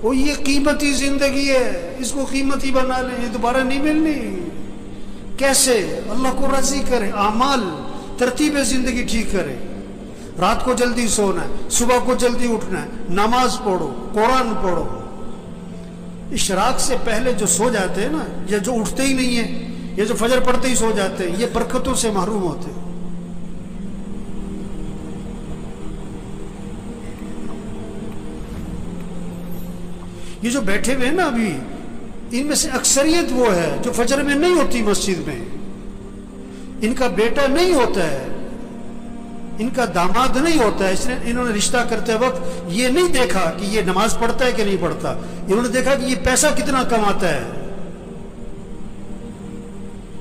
وہ یہ قیمتی زندگی ہے، اس کو قیمتی بنا لیں، یہ دوبارہ نہیں ملنی۔ کیسے؟ اللہ کو راضی کرے، اعمال ترتیب زندگی ٹھیک کرے۔ رات کو جلدی سونا ہے، صبح کو جلدی اٹھنا ہے، نماز پڑھو، قرآن پڑھو۔ اشراق سے پہلے جو سو جاتے ہیں نا، یا جو اٹھتے ہی نہیں ہیں، یا جو فجر پڑھتے ہی سو جاتے ہیں، یہ برکتوں سے محروم ہوتے ہیں۔ یہ جو بیٹھے ہوئے ہیں نا ابھی، ان میں سے اکثریت وہ ہے جو فجر میں نہیں ہوتی مسجد میں، ان کا بیٹا نہیں ہوتا ہے، ان کا داماد نہیں ہوتا ہے، اس نے انہوں نے رشتہ کرتے وقت یہ نہیں دیکھا کہ یہ نماز پڑھتا ہے کہ نہیں پڑھتا، انہوں نے دیکھا کہ یہ پیسہ کتنا کماتا ہے۔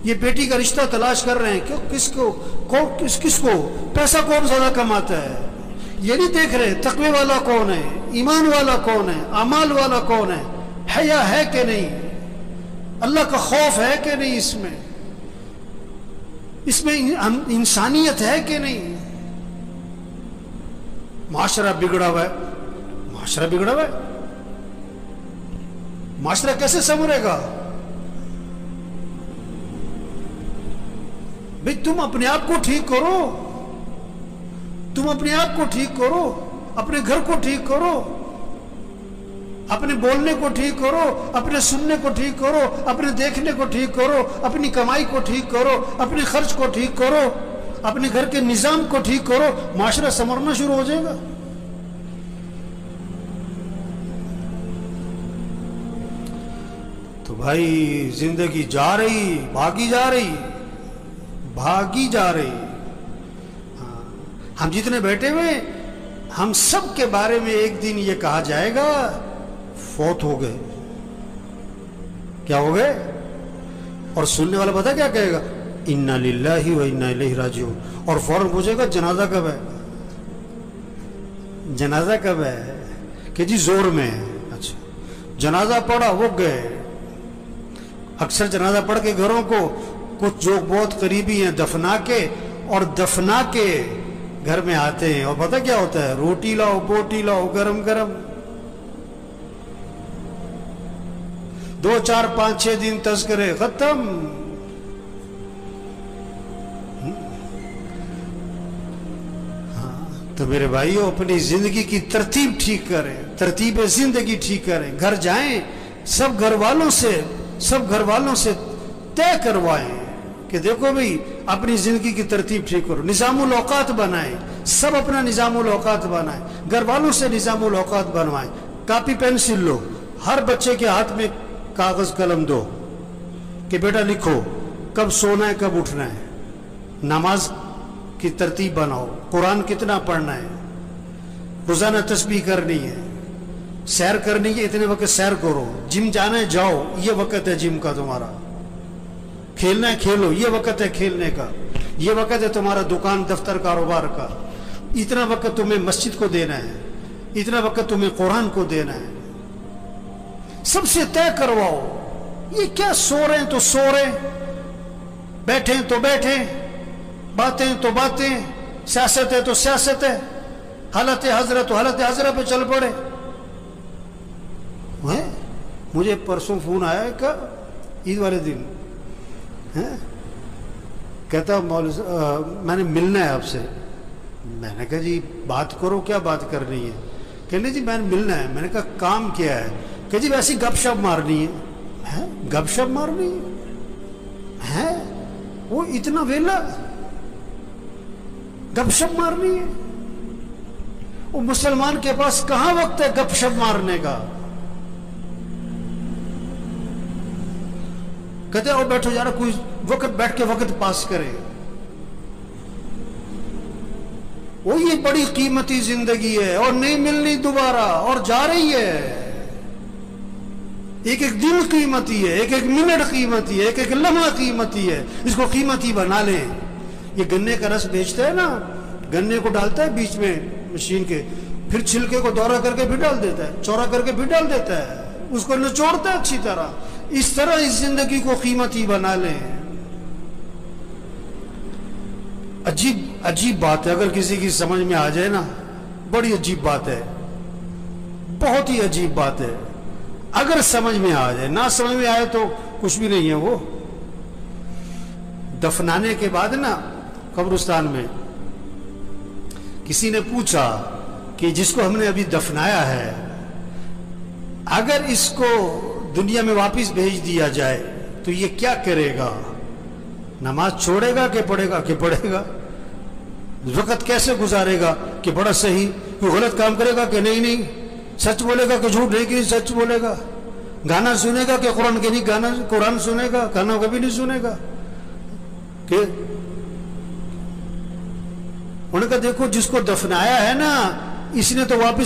یہ بیٹی کا رشتہ تلاش کر رہے ہیں کہ کس کو پیسہ کون زیادہ کماتا ہے، یہ نہیں دیکھ رہے تقوی والا کون ہے، ایمان والا کون ہے، اعمال والا کون ہے، حیا ہے کہ نہیں، اللہ کا خوف ہے کہ نہیں، اس میں انسانیت ہے کہ نہیں۔ معاشرہ بگڑا ہوا ہے، معاشرہ بگڑا ہوا ہے، معاشرہ کیسے سنورے گا؟ بھئی تم اپنے آپ کو ٹھیک کرو، تم اپنے آپ کو ٹھیک کرو، اپنے گھر کو ٹھیک کرو، اپنے بولنے کو ٹھیک کرو، اپنے سننے کو ٹھیک کرو، اپنے دیکھنے کو ٹھیک کرو، اپنی کمائی کو ٹھیک کرو، اپنے خرچ کو ٹھیک کرو، اپنے گھر کے نظام کو ٹھیک کرو، معاشرہ سنورنا شروع ہو جائے گا۔ تو بھائی زندگی جا رہی، بھاگی جا رہی، بھاگی جا رہی۔ ہم جتنے بیٹھے ہوئے، ہم سب کے بارے میں ایک دن یہ کہا جائے گا فوت ہو گئے۔ کیا ہو گئے؟ اور سننے والا پتہ کیا کہے گا؟ انا للہ و انا الیہ راجعون، اور فوراً پوچھے گا جنازہ کب ہے، جنازہ کب ہے؟ کہ جی زور میں ہے۔ اچھا، جنازہ پڑھا، وہ گئے۔ اکثر جنازہ پڑھ کے گھروں کو کچھ جو بہت قریبی ہیں دفنا کے، اور دفنا کے گھر میں آتے ہیں، اور پتہ کیا ہوتا ہے؟ روٹی لاؤ، بوٹی لاؤ، گرم گرم۔ 2 4 5 6 دن تذکرے ختم۔ تو میرے بھائیو، اپنی زندگی کی ترتیب ٹھیک کریں، ترتیب زندگی ٹھیک کریں۔ گھر جائیں، سب گھر والوں سے طے کروائیں کہ دیکھو بھئی اپنی زندگی کی ترتیب ٹھیک کرو، نظام الاوقات بنائیں، سب اپنا نظام الاوقات بنائیں، گھر والوں سے نظام الاوقات بنوائیں۔ کاپی پینسل لو، ہر بچے کے ہاتھ میں کاغذ قلم دو کہ بیٹا لکھو کب سونا ہے، کب اٹھنا ہے، نماز کی ترتیب بناؤ، قرآن کتنا پڑھنا ہے، روزانہ تسبیح کرنی ہے، سیر کرنی ہے، اتنے وقت سیر کرو، جم جانا ہے جاؤ، یہ وقت ہے جم کا تمہارا، کھیلنا ہے کھیلو، یہ وقت ہے کھیلنے کا، یہ وقت ہے تمہارا دکان دفتر کاروبار کا، اتنا وقت تمہیں مسجد کو دینا ہے، اتنا وقت تمہیں قرآن کو دینا ہے۔ سب سے طے کرواؤ۔ یہ کیا سو رہے ہیں تو سو رہے، بیٹھیں تو بیٹھیں، باتیں تو باتیں، سیاست ہے تو سیاست ہے، حالت حضرت تو حالت حضرت پہ چل پڑے۔ مجھے پرسوں فون آیا کہ عید والے دن کہتا میں نے ملنا ہے آپ سے۔ میں نے کہا جی بات کرو، کیا بات کرنی ہے؟ کہنے جی میں نے ملنا ہے۔ میں نے کہا کام کیا ہے؟ کہ جی ویسی گپ شپ مارنی ہے۔ گپ شپ مارنی ہے؟ وہ اتنا ویلا گپ شپ مارنی ہے؟ وہ مسلمان کے پاس کہاں وقت ہے گپ شپ مارنے کا؟ کہتے ہیں بیٹھو یار، کوئی وقت بیٹھ کے وقت پاس کرے۔ وہ یہ بڑی قیمتی زندگی ہے اور نہیں ملنی دوبارہ، اور جا رہی ہے۔ ایک ایک دن قیمتی ہے، ایک ایک منٹ قیمتی ہے، ایک ایک لمحہ قیمتی ہے۔ اس کو قیمتی بنا لیں۔ یہ گنے کا رس بیچتا ہے نا، گنے کو ڈالتا ہے بیچ میں مشین کے، پھر چھلکے کو دورہ کر کے بھی ڈال دیتا ہے، چورا کر کے بھی ڈال دیتا ہے، اس کو نچوڑتا ہے اچھی طرح۔ اس طرح اس زندگی کو قیمتی بنا لیں۔ عجیب بات ہے، اگر کسی کی سمجھ میں آ جائے نا، بڑی عجیب بات ہے، بہت ہی عجیب بات ہے۔ اگر سمجھ میں آ جائے، نہ سمجھ میں آئے تو کچھ بھی نہیں ہے وہ. دفنانے کے بعد نا قبرستان میں کسی نے پوچھا کہ جس کو ہم نے ابھی دفنایا ہے اگر اس کو دنیا میں واپس بھیج دیا جائے تو یہ کیا کرے گا؟ نماز چھوڑے گا کہ پڑھے گا؟ کہ پڑھے گا. وقت کیسے گزارے گا کہ بڑا صحیح؟ کوئی غلط کام کرے گا کہ نہیں سچ بولے گا کہ جھوٹ نہیں کہ سچ بولے گا؟ گانا سنے گا کہ قرآن کے نہیں گانا قرآن سنے گا؟ گانا کبھی نہیں سنے گا. کہ انہوں نے کہا دیکھو جس کو دفنایا ہے نا اس نے تو واپس